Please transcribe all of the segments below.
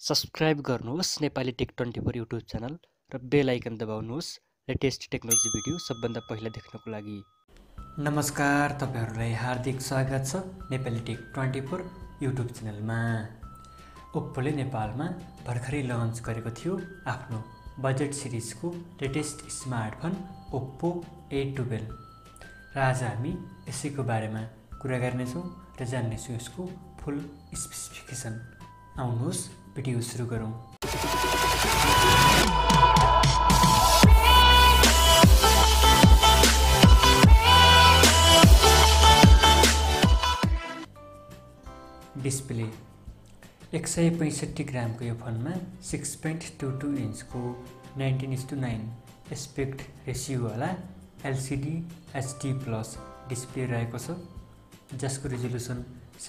Subscribe गर्नुहोस् Nepali take 24 YouTube channel र बेल आइकन दबाउनुहोस् latest technology video सबभन्दा पहिला देख्नको लागि। नमस्कार, तपाईहरुलाई हार्दिक स्वागत छ नेपाली टेक 24 युट्युब च्यानलमा। ओप्पोले नेपालमा भर्खरै लन्च गरेको थियो आफ्नो बजेट सिरिजको लेटेस्ट स्मार्टफोन ओप्पो A12 र आज हामी यसैको बारेमा कुरा गर्नेछौँ र जान्नेछौँ यसको फुल स्पेसिफिकेसन। आउनुहोस् भिडियो सुरु गरौँ। डिस्प्ले 165 ग्रामको यो फोनमा 6.22 इन्चको 19:9 एस्पेक्ट रेसियोवाला LCD HD+ डिस्प्ले रहेको छ, जसको रिजोल्युसन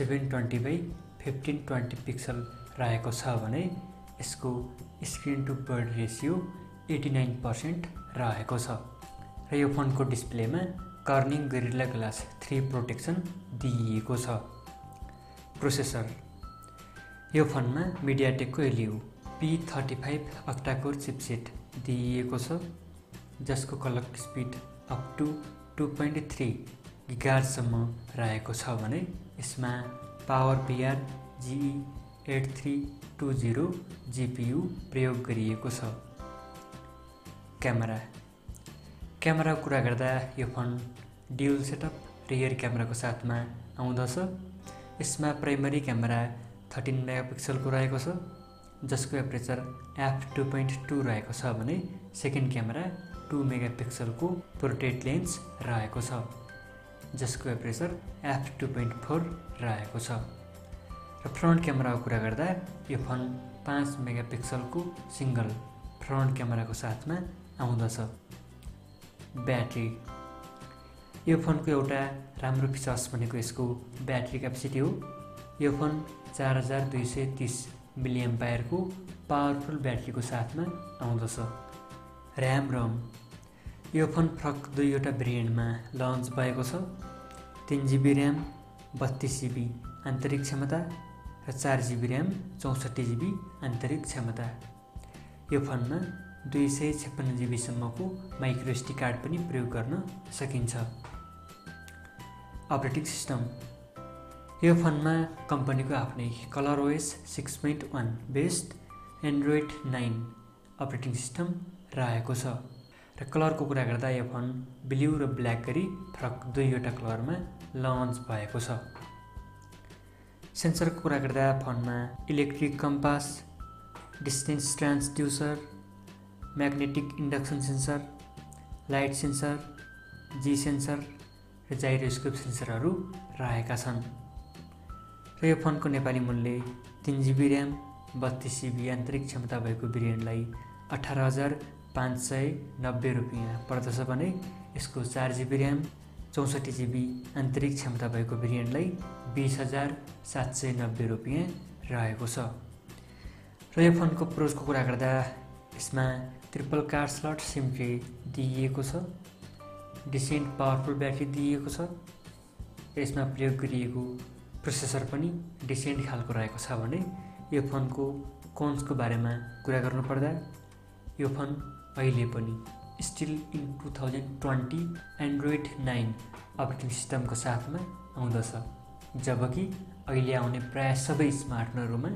720x1520 पिक्सल रहेको छ भने यसको स्क्रिन टु बर्ड रेसियो 89% रहेको छ र यो फोनको डिस्प्लेमा कर्निङ गोरिल्ला ग्लास 3 प्रोटेक्सन दिइएको छ। प्रोसेसर यो फोनमा मिडियाटेकको Helio P35 अक्टा-कोर चिपसेट दिइएको छ, जसको क्लक स्पिड अप टु 2.3 गिगाहर्ज सम्म रहेको छ भने यसमा PowerVR GE8320 GPU प्रयोग गरिएको छ। क्यामेराको कुरा गर्दा यो फोन ड्युल सेटअप रियर क्यामेराको साथमा आउँदछ। यसमा प्राइमरी क्यामेरा 13 मेगापिक्सलको रहेको छ, जसको एपरेचर f2.2 रहेको छ भने सेकेन्ड क्यामेरा 2 मेगापिक्सलको पोर्ट्रेट लेन्स रहेको छ, जसको एपरेचर f2.4 रहेको छ। र फ्रन्ट क्यामेराको कुरा गर्दा यो फोन 5 मेगापिक्सलको सिंगल फ्रन्ट क्यामेराको साथमा आउँदछ। ब्याट्री यो फोनको एउटा राम्रो फिचर्स भनेको यसको ब्याट्री क्यापेसिटी हो। यो फोन 4230 मिलिएम्पायरको पावरफुल ब्याट्रीको साथमा आउँदछ। र्याम यो फोन फरक दुईवटा भेरिएन्टमा लन्च भएको छ। 3GB र्याम 32GB आन्तरिक क्षमता र 4GB र्याम 64GB आन्तरिक क्षमता। यो फोनमा 256GB सम्मको माइक्रो SD कार्ड पनि प्रयोग गर्न सकिन्छ। अपरेटिङ सिस्टम यो फोनमा कम्पनीको आफ्नै ColorOS 6.1 based Android 9 operating system रहेको छ र कलरको कुरा गर्दा यो फोन ब्लू र ब्ल्याक गरी फरक दुईवटा कलरमा लन्च भएको छ। सेन्सरको कुरा गर्दा फोनमा electric compass, distance transducer, magnetic induction sensor, light sensor, G sensor र जाइरोस्कोप सेन्सरहरू रहेका छन्। र यो फोनको नेपाली मूल्य 3GB र्याम 32GB आन्तरिक क्षमता भएको भेरिएन्टलाई 18,590 रुपियाँ पर्दछ भने यसको 4GB र्याम 64GB आन्तरिक क्षमता भएको भेरिएन्टलाई 20,790 रुपियाँ रहेको छ। र यो फोनको प्रोजको कुरा गर्दा यसमा triple card slot SIM tray दिइएको छ, डिसेन्ट पावरफुल ब्याट्री दिइएको छ, यसमा प्रयोग गरिएको प्रोसेसर पनि डिसेन्ट खालको रहेको छ भने यो फोनको कन्सको बारेमा कुरा गर्नुपर्दा यो फोन अहिले पनि स्टिल इन 2020 एन्ड्रोइड 9 अपरेटिङ सिस्टमको साथमा आउँदछ, जबकि अहिले आउने प्राय सबै स्मार्टफोनहरूमा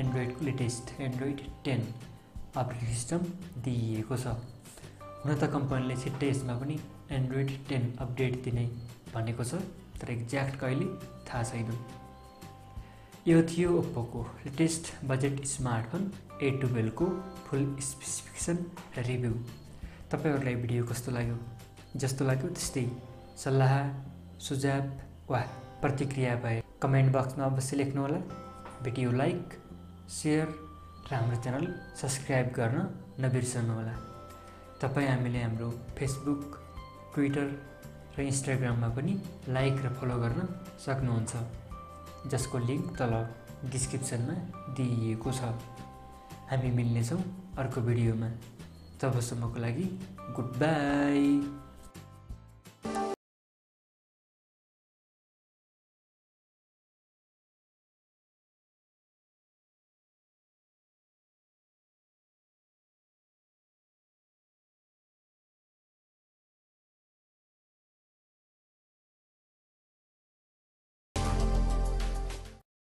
एन्ड्रोइडको लेटेस्ट एन्ड्रोइड 10 अपरेटिङ सिस्टम दिइएको छ। हुन त कम्पनीले छिट्टै यसमा पनि एन्ड्रोइड 10 अपडेट दिने भनेको छ, तर एक्ज्याक्ट कहिले थाहा छैन। यो थियो ओप्पोको लेटेस्ट बजेट स्मार्टफोन A12 को फुल स्पेसिफिकेसन र रिभ्यू। तपाईहरुलाई भिडियो कस्तो लाग्यो? जस्तो लाग्यो त्यस्तै सल्लाह, सुझाव वा प्रतिक्रिया भए कमेन्ट बक्समा अवश्य लेख्नुहोला। भिडियो लाइक, शेयर र हाम्रो च्यानल सब्स्क्राइब गर्न नबिर्सनुहोला। तपाईँ हामीले हाम्रो फेसबुक, ट्विटर र इन्स्टाग्राममा पनि लाइक र फलो गर्न सक्नुहुन्छ, जसको लिङ्क तल डिस्क्रिप्सनमा दिइएको छ। हामी मिल्नेछौँ अर्को भिडियोमा। तबसम्मको लागि गुड बाई।